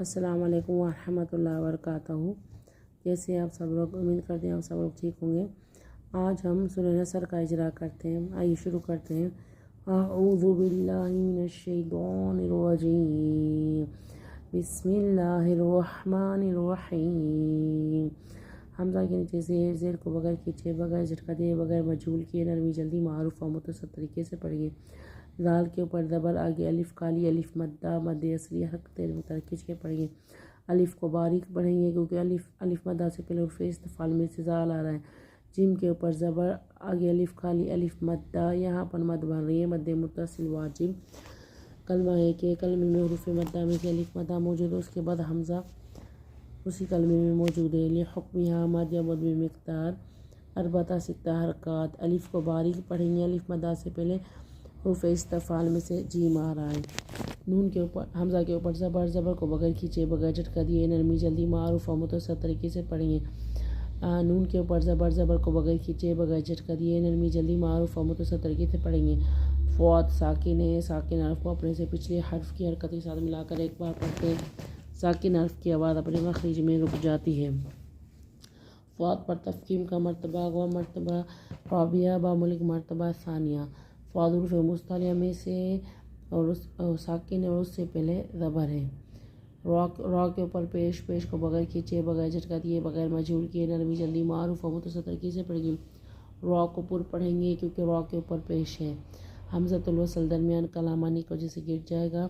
السلام علیکم ورحمۃ اللہ وبرکاتہ۔ جیسے آپ سب لوگ امید کرتے ہیں آپ سب لوگ ٹھیک ہوں گے۔ آج ہم سورہ نصر کا اجرا کرتے ہیں۔ آئیے شروع کرتے ہیں۔ اعوذ باللہ من الشیطان الرجیم، بسم اللہ الرحمن الرحیم۔ حمزہ کے نیچے زیر کو بغیر کھینچے، بغیر جھٹکا دیے، بغیر مجہول کیے نرمی جلدی معروف اور متصل طریقے سے پڑھیے۔ ذال کے اوپر زبر، آگے الف کالی، الف مدہ، مد اصلی حرکتیں کھینچ کے پڑھیے۔ الف کو باریک پڑھیں گے کیونکہ الف مدہ سے پہلے حرف استفعال میں سے زال آ رہا ہے۔ جیم کے اوپر زبر، آگے الف کالی، الف مدہ، یہاں پر مد بن رہی ہے مد متصل واجب۔ کلمہ ہے کہ کلمے میں حروف مدہ میں سے الف مدہ موجود ہے، اس کے بعد حمزہ اسی کلمے میں موجود ہے۔ لحکمہا مد یا مد بمقدار اربعہ ستہ حرکات۔ الف کو باریک پڑھیں گے، الف مدہ سے پہلے حروف استفعال میں سے جیم آ رہا ہے۔ نون کے اوپر حمزہ کے اوپر زبر کو بغیر کھینچے، بغیر جھٹکا دیے نرمی جلدی معروف اور متصل طریقے سے پڑھیں گے۔ نون کے اوپر زبر کو بغیر کھینچے، بغیر جھٹکا دیے نرمی جلدی معروف اور متصل طریقے سے پڑھیں گے۔ فواد ساکن ہے، ساکن حرف کو اپنے سے پچھلے حرف کی حرکت کے ساتھ ملا کر ایک بار پڑھتے ہیں۔ ساکن حرف کی آواز اپنے مخرج میں رک جاتی ہے۔ فواد پر تفخیم کا مرتبہ و مرتبہ رابعہ باملک مرتبہ ثانیہ۔ فواد حروف مستعلیہ میں سے اور ساکن اور اس سے پہلے زبر ہے۔ را کے اوپر پیش کو بغیر کھینچے، بغیر جھٹکا دیے، بغیر مجہول کیے نرمی جلدی معروف اور متصل طریقے سے پڑھیں گے۔ را کو پر پڑھیں گے کیونکہ را کے اوپر پیش ہے۔ حمزۃ الوصل درمیان کلامانی کی وجہ سے گر جائے گا۔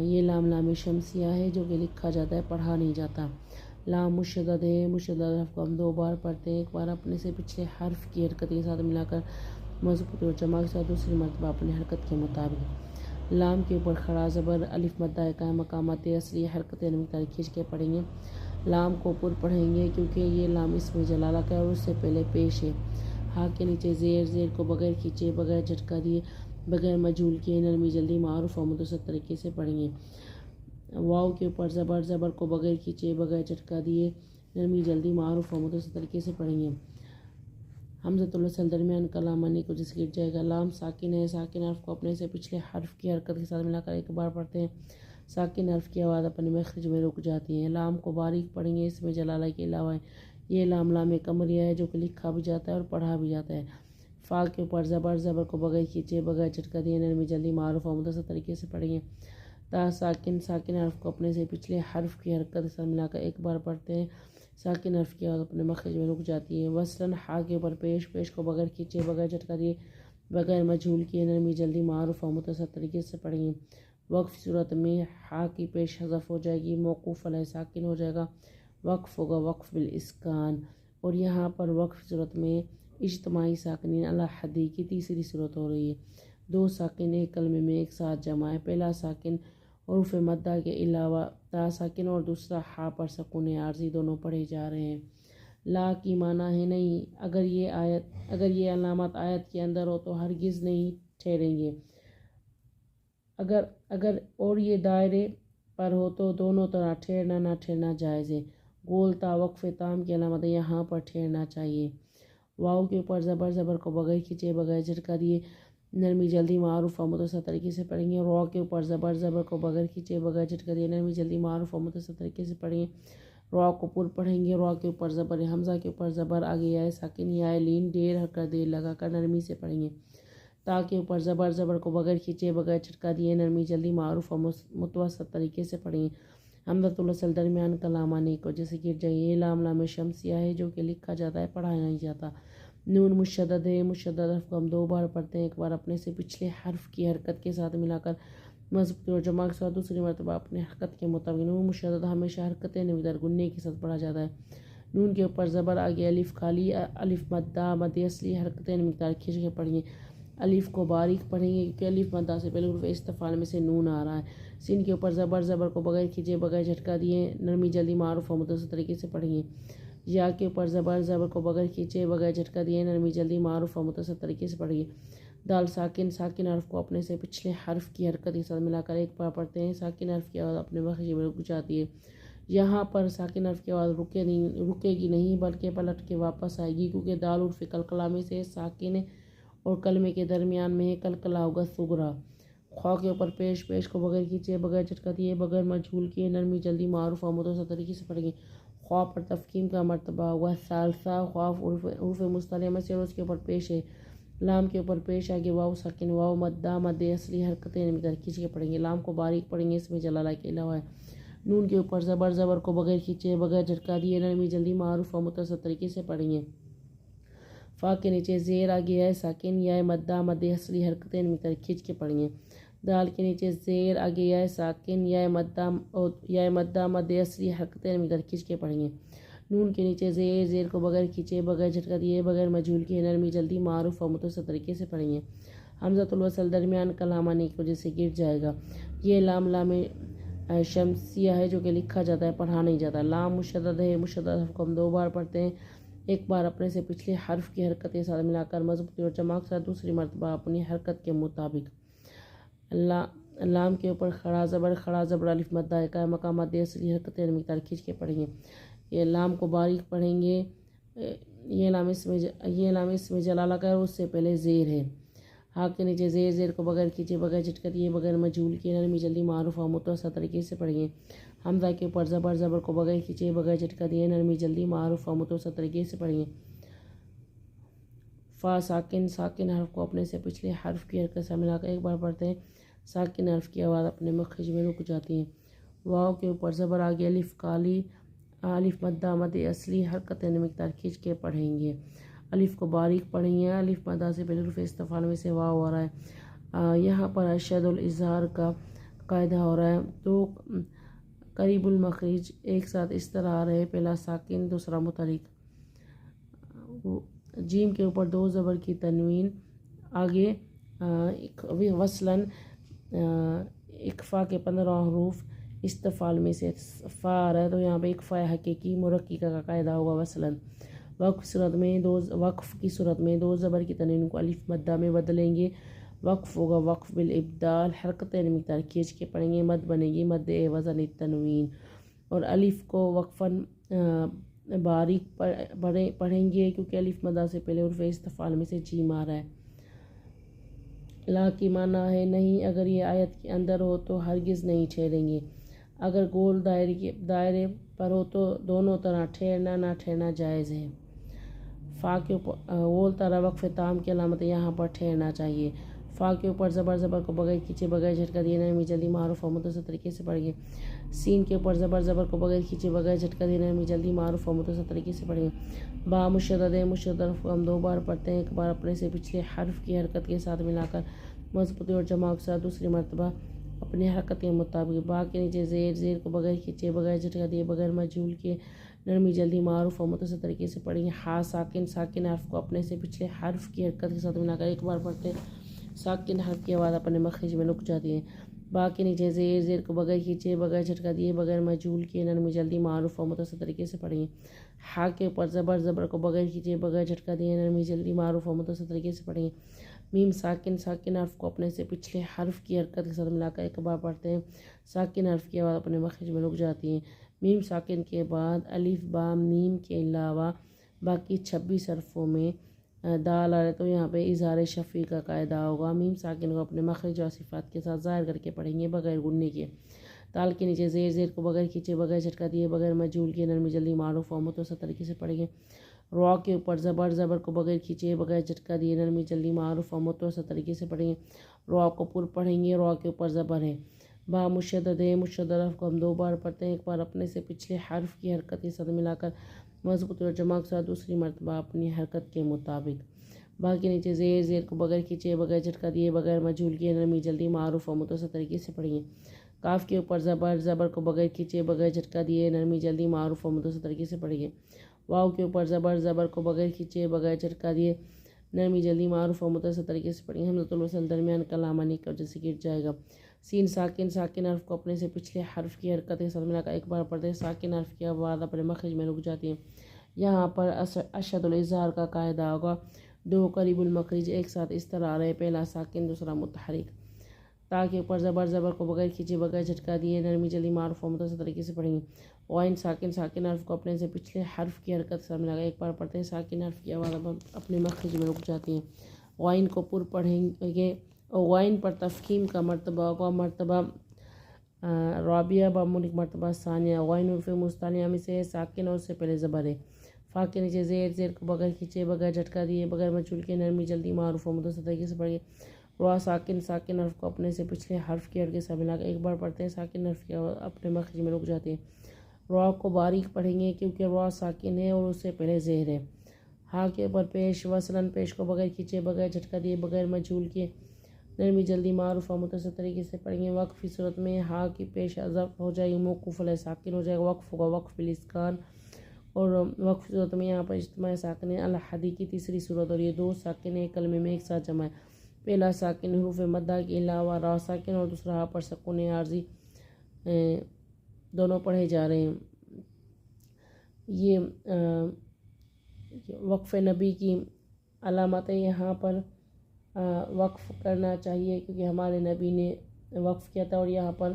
یہ لام شمسیہ ہے جو کہ لکھا جاتا ہے، پڑھا نہیں جاتا۔ لام مشدد ہے، مشدد حرف کو ہم دو بار پڑھتے ہیں، ایک بار اپنے سے پچھلے حرف کی حرکت کے ساتھ ملا کر مضبوط اور جمع کے ساتھ، دوسری مرتبہ اپنی حرکت کے مطابق۔ لام کے اوپر کھڑا زبر، الف مدہ قائم مقامات اصلی حرکتیں مقدار کھینچ کے پڑھیں گے۔ لام کو پر پڑھیں گے کیونکہ یہ لام اسم جلالہ کا ہے اور اس سے پہلے پیش ہے۔ ہا کے نیچے زیر کو بغیر کھینچے، بغیر جھٹکا دیے، بغیر مجہول کیے نرمی جلدی معروف اور متصل طریقے سے پڑھیں گے۔ واو کے اوپر زبر کو بغیر کھینچے، بغیر جھٹکا دیے نرمی جلدی معروف اور متصل طریقے سے پڑھیں گے۔ حمزۃ الوصل درمیان کلامانی کو جس گر جائے گا۔ لام ساکن ہے، ساکن حرف کو اپنے سے پچھلے حرف کی حرکت کے ساتھ ملا کر ایک بار پڑھتے ہیں۔ ساکن حرف کی آواز اپنے مخرج میں رک جاتی ہے۔ لام کو باریک پڑھیں گے، اس میں جلالہ کے علاوہ یہ لام قمریہ ہے جو کہ لکھا بھی جاتا ہے اور پڑھا بھی جاتا ہے۔ فا کے اوپر زبر کو بغیر کھینچے، بغیر جھٹکا دیے نرمی جلدی معروف اور متصل طریقے سے پڑھیں گے۔ تا ساکن حرف کو اپنے سے پچھلے حرف کی حرکت کے ساتھ ملا کر ایک بار پڑھتے ہیں۔ ساکن حرف کی آواز اپنے مخرج میں رک جاتی ہے۔ وصلاً ہا کے اوپر پیش کو بغیر کھینچے، بغیر جھٹکا دیے، بغیر مجہول کیے نرمی جلدی معروف اور متصل طریقے سے پڑھیں گے۔ وقف صورت میں ہا کی پیش حذف ہو جائے گی، موقوف علیہ ساکن ہو جائے گا، وقف ہوگا وقف بالاسکان۔ اور یہاں پر وقف صورت میں اجتماعی ساکنین علی حدی کی تیسری صورت ہو رہی ہے۔ دو ساکن ایک کلمے میں ایک ساتھ جمع ہے۔ پہلا ساکن حروف مدہ کے علاوہ تا ساکن اور دوسرا ہا پر سکون عارضی دونوں پڑھے جا رہے ہیں۔ لا کی معنی ہے نہیں، اگر یہ علامات آیت کے اندر ہو تو ہرگز نہیں ٹھہریں گے، اگر اور یہ دائرے پر ہو تو دونوں طرح ٹھہرنا نہ ٹھہرنا جائز ہے۔ گول تا وقف تام کی علامت ہے، یہاں پر ٹھہرنا چاہیے۔ واو کے اوپر زبر کو بغیر کھینچے، بغیر جھٹکا دیے نرمی جلدی معروف اور متصل طریقے سے پڑھیں گے۔ را کے اوپر زبر کو بغیر کھینچے، بغیر جھٹکا دیے نرمی جلدی معروف اور متصل طریقے سے پڑھیں گے۔ را کو پر پڑھیں گے، را کے اوپر زبر ہے، حمزہ کے اوپر زبر، آگے یا ساکن یا لین دیر لگا کر نرمی سے پڑھیں گے۔ تا کے اوپر زبر کو بغیر کھینچے، بغیر جھٹکا دیے نرمی جلدی معروف اور متوسط طریقے سے پڑھیں گے۔ حمزۃ الوصل درمیان کلامانی کو جیسے گر جائے، یہ لام شمسیہ ہے جو کہ لکھا جاتا ہے، پڑھا نہیں جاتا۔ نون مشدد ہے، مشدد حرف کو ہم دو بار پڑھتے ہیں، ایک بار اپنے سے پچھلے حرف کی حرکت کے ساتھ ملا کر مضبوط اور جمع کے ساتھ، دوسری مرتبہ اپنے حرکت کے مطابق۔ نون مشدد ہمیشہ حرکتیں نمودار گننے کے ساتھ پڑھا جاتا ہے۔ نون کے اوپر زبر، آگے الف کالی، الف مدہ، مد اصلی حرکتیں مقدار کھینچ کے پڑھیں گے۔ الف کو باریک پڑھیں گے کیونکہ الف مدہ سے پہلے حروف استفعال میں سے نون آ رہا ہے۔ سین کے اوپر زبر کو بغیر کھینچے، بغیر جھٹکا دیے نرمی جلدی معروف اور متصل طریقے سے پڑھیں گے۔ یا کے اوپر زبر کو بغیر کھینچے، بغیر جھٹکا دیے نرمی جلدی معروف اور متصل طریقے سے پڑھیں گے۔ دال ساکن حرف کو اپنے سے پچھلے حرف کی حرکت کے ساتھ ملا کر ایک بار پڑھتے ہیں۔ ساکن حرف کی آواز اپنے مخرج میں رک جاتی ہے۔ یہاں پر ساکن حرف کی آواز رکے گی نہیں بلکہ پلٹ کے واپس آئے گی کیونکہ دال حرف قلقلہ میں سے ساکن ہے اور کلمے کے درمیان میں ہے، قلقلہ ہوگا صغریٰ۔ خواہ کے اوپر پیش، پیش کو بغیر کھینچے بغیر جھٹکا دیے بغیر مجھول کیے نرمی جلدی معروف اور متصل طریقے سے پڑھیں گے۔ خواہ پر تفخیم کا مرتبہ ہوا ثالثہ، خواہ حروف مستعلیہ سے اور اس کے اوپر پیش ہے۔ لام کے اوپر پیش آگے واو ساکن، واو مدہ مد اصلی حرکتیں نرمی طرح کھینچ کے پڑھیں گے۔ لام کو باریک پڑھیں گے، اس میں جلالہ کے علاوہ ہے۔ نون کے اوپر زبر، زبر کو بغیر کھینچے بغیر جھٹکا دیے نرمی جلدی معروف اور متصل طریقے سے پڑھیں گے۔ فا کے نیچے زیر آگے یا ساکن، یا مدہ مد اصلی حرکتیں نرمی طرح کھینچ کے پڑھیں گے۔ دال کے نیچے زیر آگے یا ساکن، یا مدہ مد اصلی حرکتیں نرمی طرح کھینچ کے پڑھیں گے۔ نون کے نیچے زیر، زیر کو بغیر کھینچے بغیر جھٹکا دیے بغیر مجھول کیے نرمی جلدی معروف اور متصل طریقے سے پڑھیں گے۔ حمزۃ الوصل درمیان کلام آنے کی وجہ سے گر جائے گا۔ یہ لام لام شمسیہ ہے جو کہ لکھا جاتا ہے، پڑھا نہیں جاتا۔ لام مشدد ہے، مشدد حرف کو ہم 2 بار پڑھتے ہیں، ایک بار اپنے سے پچھلے حرف کی حرکت کے ساتھ ملا کر مضبوطی اور جمع کے ساتھ، دوسری مرتبہ اپنی حرکت کے مطابق۔ لام کے اوپر کھڑا زبر الف مدہ قائم مقام مد اصلی حرکتیں نرمی طرح کھینچ کے پڑھیں گے۔ یہ لام کو باریک پڑھیں گے، یہ لام اس میں جلالہ کا ہے، اس سے پہلے زیر ہے۔ ہا کے نیچے زیر، زیر کو بغیر کھینچے بغیر جھٹکا دیے بغیر مجھول کیے نرمی جلدی معروف اور متصل طریقے سے پڑھیں گے۔ حمزہ کے اوپر زبر، زبر کو بغیر کھینچے بغیر جھٹکا دیے نرمی جلدی معروف اور متصل طریقے سے پڑھیں گے۔ فا ساکن، ساکن حرف کو اپنے سے پچھلے حرف کی حرکت سے ملا کر ایک بار پڑھتے ہیں، ساکن حرف کی آواز اپنے مخرج میں رک جاتی ہے۔ واو کے اوپر زبر آگے الف کالی، الف مدہ مد اصلی حرکتیں مقدار کھینچ کے پڑھیں گے۔ الف کو باریک پڑھیں گے، الف مدہ سے پہلے حروف استفعال میں سے واو آ رہا ہے۔ یہاں پر اشد الاظہار کا قاعدہ ہو رہا ہے، تو قریب المخرج ایک ساتھ اس طرح آ رہے، پہلا ساکن دوسرا متحرک۔ جیم کے اوپر 2 زبر کی تنوین آگے وصلاً اکفا کے 15 حروف استفعال میں سے فا آ رہا ہے، تو یہاں پہ اکفا حقیقی مرققہ کا قاعدہ ہوگا وصلاً۔ وقف کی صورت میں 2 زبر کی تنوین کو الف مدہ میں بدلیں گے، وقف ہوگا وقف بالابدال، حرکتیں مقدار کھینچ کے پڑھیں گے، مد بنے گی مد وزن تنوین، اور الف کو وقفاً باریک پڑھیں گے کیونکہ الف مدہ سے پہلے حروف استفعال میں سے جیم آ رہا ہے۔ لا کی معنی ہے نہیں، اگر یہ آیت کے اندر ہو تو ہرگز نہیں ٹھہریں گے، اگر گول دائرے پر ہو تو دونوں طرح ٹھہرنا نہ ٹھہرنا جائز ہے۔ فا کے اوپر اول طرح وقف تام کی علامت یہاں پر ٹھہرنا چاہیے۔ فا کے اوپر زبر، زبر کو بغیر کھینچے بغیر جھٹکا دیے نرمی جلدی معروف اور متصل طریقے سے پڑھیں گے۔ سین کے اوپر زبر، زبر کو بغیر کھینچے بغیر جھٹکا دیے نرمی جلدی معروف اور متصل طریقے سے پڑھیں گے۔ با مشدد ہے، مشدد حرف کو ہم 2 بار پڑھتے ہیں، ایک بار اپنے سے پچھلے حرف کی حرکت کے ساتھ ملا کر مضبوطی اور جمع کے ساتھ، دوسری مرتبہ اپنی حرکت کے مطابق۔ با کے نیچے زیر، زیر کو بغیر کھینچے بغیر جھٹکا دیے بغیر مجھول کیے نرمی جلدی معروف اور متصل طریقے سے پڑھیں گے۔ ہا ساکن، ساکن حرف کو اپنے سے پچھلے حرف کی حرکت کے ساتھ ملا کر ایک بار پڑھتے ہیں، ساکن حرف کی آواز اپنے مخرج میں رک جاتی ہے۔ با کے نیچے زیر، زیر کو بغیر کھینچے بغیر جھٹکا دیے بغیر مجھول کیے نرمی جلدی معروف اور متصل طریقے سے پڑھیں گے۔ ہا کے اوپر زبر، زبر کو بغیر کھینچے بغیر جھٹکا دیے نرمی جلدی معروف اور متصل طریقے سے پڑھیں گے۔ میم ساکن، ساکن حرف کو اپنے سے پچھلے حرف کی حرکت کے ساتھ ملا کر ایک بار پڑھتے ہیں، ساکن حرف کی آواز اپنے مخرج میں رک جاتی ہے۔ میم ساکن کے بعد الف با میم کے علاوہ باقی 26 حرفوں میں دال آ رہے تو یہاں پہ اظہار شفوی کا قاعدہ ہوگا۔ میم ساکن کو اپنے مخرج اور صفات کے ساتھ ظاہر کر کے پڑھیں گے بغیر گننے کے۔ دال کے نیچے زیر، زیر کو بغیر کھینچے بغیر جھٹکا دیے بغیر مجھول کیے نرمی جلدی معروف اور متصل طریقے سے پڑھیں گے۔ را کے اوپر زبر، زبر کو بغیر کھینچے بغیر جھٹکا دیے نرمی جلدی معروف اور متصل طریقے سے پڑھیں گے۔ را کو پر پڑھیں گے، را کے اوپر زبر ہے۔ با مشدد ہے، مشدد حرف کو ہم 2 بار پڑھتے ہیں، ایک بار اپنے سے پچھلے حرف کی حرکت کے ساتھ ملا کر مضبوطی اور جمع کے ساتھ، دوسری مرتبہ اپنی حرکت کے مطابق۔ با کے نیچے زیر، زیر کو بغیر کھینچے بغیر جھٹکا دیے بغیر مجھول کیے نرمی جلدی معروف اور متصل طریقے سے پڑھیں گے۔ کاف کے اوپر زبر، زبر کو بغیر کھینچے بغیر جھٹکا دیے نرمی جلدی معروف اور متصل طریقے سے پڑھیں گے۔ واو کے اوپر زبر، زبر کو بغیر کھینچے بغیر جھٹکا دیے نرمی جلدی معروف اور متصل طریقے سے پڑھیں گے۔ حمزۃ الوصل درمیان کلام آنے کی وجہ سے گر جائے گا۔ سین ساکن، ساکن حرف کو اپنے سے پچھلے حرف کی حرکت کے ساتھ ملا کر ایک بار پڑھتے ہیں، ساکن حرف کی آواز اپنے مخرج میں رک جاتی ہے۔ یہاں پر اشد الاظہار کا قاعدہ ہوگا، 2 قریب المخرج ایک ساتھ اس طرح آ رہے، پہلا ساکن دوسرا متحرک۔ تا کے اوپر زبر، زبر کو بغیر کھینچے بغیر جھٹکا دیے نرمی جلدی معروف اور متصل طریقے سے پڑھیں گے۔ غین ساکن، ساکن حرف کو اپنے سے پچھلے حرف کی حرکت کے ساتھ ملا کر ایک بار پڑھتے ہیں، ساکن حرف کی آواز اپنے مخرج میں رک جاتی ہے۔ غین کو پر پڑھیں گے، غائن پر تفخیم کا مرتبہ و مرتبہ رابعہ بامون ایک مرتبہ ثانیہ غائن عرف مستعلیہ میں سے ساکن اور اس سے پہلے زبر ہے. فا کے نیچے زیر، زیر کو بغیر کھینچے بغیر جھٹکا دیے بغیر مچول کے نرمی جلدی معروف و متصل طریقے سے پڑھیے. را ساکن، ساکن حرف کو اپنے سے پچھلے حرف کی حرف کے ساتھ ملا کر ایک بار پڑھتے ہیں. ساکن حرف کے اپنے مخرج میں رک جاتے ہیں. را کو باریک پڑھیں گے کیونکہ را ساکن ہے اور اس سے پہلے زہر ہے. ہا کے اوپر پیش وصلاً، پیش کو بغیر کھینچے بغیر جھٹکا دیے بغیر مجھول کے نرمی جلدی معروف و متصل طریقے سے پڑھیں گے. وقف کی صورت میں ہا کی پیش ضرف ہو جائے گی، موقوف علیہ ساکن ہو جائے گا. وقف ہوگا وقف بالاسکان، اور وقف کی صورت میں یہاں پر اجتماع ساکن الحدی کی تیسری صورت، اور یہ دو ساکن ایک کلمے میں ایک ساتھ جمع ہے. پہلا ساکن حروف مدہ کے علاوہ را ساکن اور دوسرا ہا پر سکون عارضی دونوں پڑھے جا رہے ہیں. یہ وقف نبی کی علامت ہے. یہاں پر وقف کرنا چاہیے کیونکہ ہمارے نبی نے وقف کیا تھا، اور یہاں پر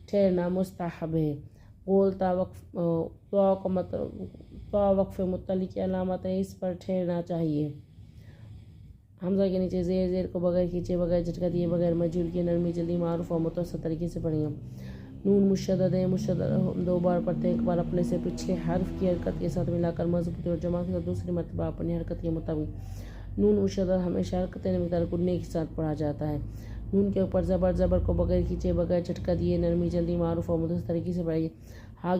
ٹھہرنا مستحب ہے. قول تا وقف تا وقف مطلع کی علامت ہے، اس پر ٹھہرنا چاہیے. حمزہ کے نیچے زیر، زیر کو بغیر کھینچے بغیر جھٹکا دیے بغیر مجھول کے نرمی جلدی معروف اور متصل طریقے سے پڑھیں گے. نون مشدد ہے، مشدد دو بار پڑھتے ہیں. ایک بار اپنے سے پچھلے حرف کی حرکت کے ساتھ ملا کر مضبوطی اور جمع کے ساتھ، دوسری مرتبہ اپنی حرکت کے مطابق. نون مشدد ہمیشہ حرکت مقدار گننے کے ساتھ پڑھا جاتا ہے. نون کے اوپر زبر، زبر کو بغیر کھینچے بغیر جھٹکا دیے نرمی جلدی معروف اور متصل طریقے سے پڑھیں گے. ہا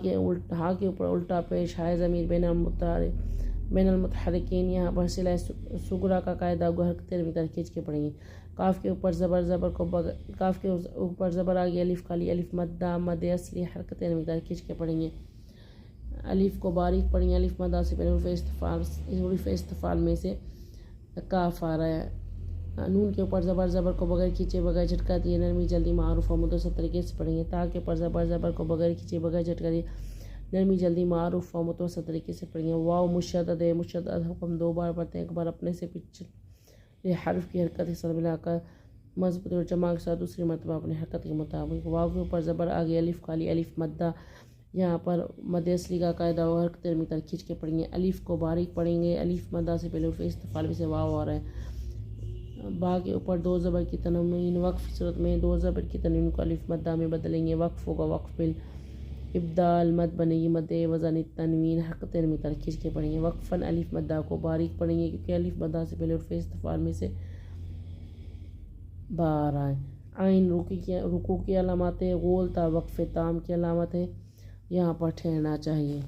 کے اوپر الٹا پیش ہائے ضمیر بین المتحرکین، یہاں پر صلہ صغریٰ کا قاعدہ گو حرکت مقدار کھینچ کے پڑھیں گے. کاف کے اوپر زبر، زبر کو کاف کے اوپر زبر آگے الف کالی الف مدہ مد اصلی حرکت مقدار کھینچ کے پڑھیں گے. الف کو باریک پڑھیں گے. الف مدہ سے پہلے حروف استفعال میں سے کاف آ رہا ہے. نون کے اوپر زبر، زبر کو بغیر کھینچے بغیر جھٹکا دیے نرمی جلدی معروف اور متصل طریقے سے پڑھیں گے. تا کے اوپر زبر، زبر کو بغیر کھینچے بغیر جھٹکا دیے نرمی جلدی معروف اور متوسط طریقے سے پڑھیں گے. واو مشدد ہے، مشدد حکم دو بار پڑھتے ہیں. ایک بار اپنے سے پچھلے حرف کی حرکت کے ساتھ ملا کر مضبوطی اور جمع کے ساتھ، دوسری مرتبہ اپنی حرکت کے مطابق. واو کے اوپر زبر آگے الف کالی الف مدہ، یہاں پر مد اصلی کا قاعدہ اور حرکت مقدار کھینچ کے پڑھیں گے. الف کو باریک پڑھیں گے. الف مدہ سے پہلے حروف استفعال میں سے واو آ رہا ہے. با کے اوپر دو زبر کی تنوین، وقف کی صورت میں دو زبر کی تنوین کو الف مدہ میں بدلیں گے. وقف ہوگا وقف بالابدال، مد بنے گی مد وزن تنوین، حرکت مقدار کھینچ کے پڑھیں گے. وقفاً الف مدہ کو باریک پڑھیں گے کیونکہ الف مدہ سے پہلے حروف استفعال میں سے با آ رہا ہے. عین رکوع کی علامات ہے. غول تا وقف تام کی علامت ہے. یہاں پر ٹھہرنا چاہیے.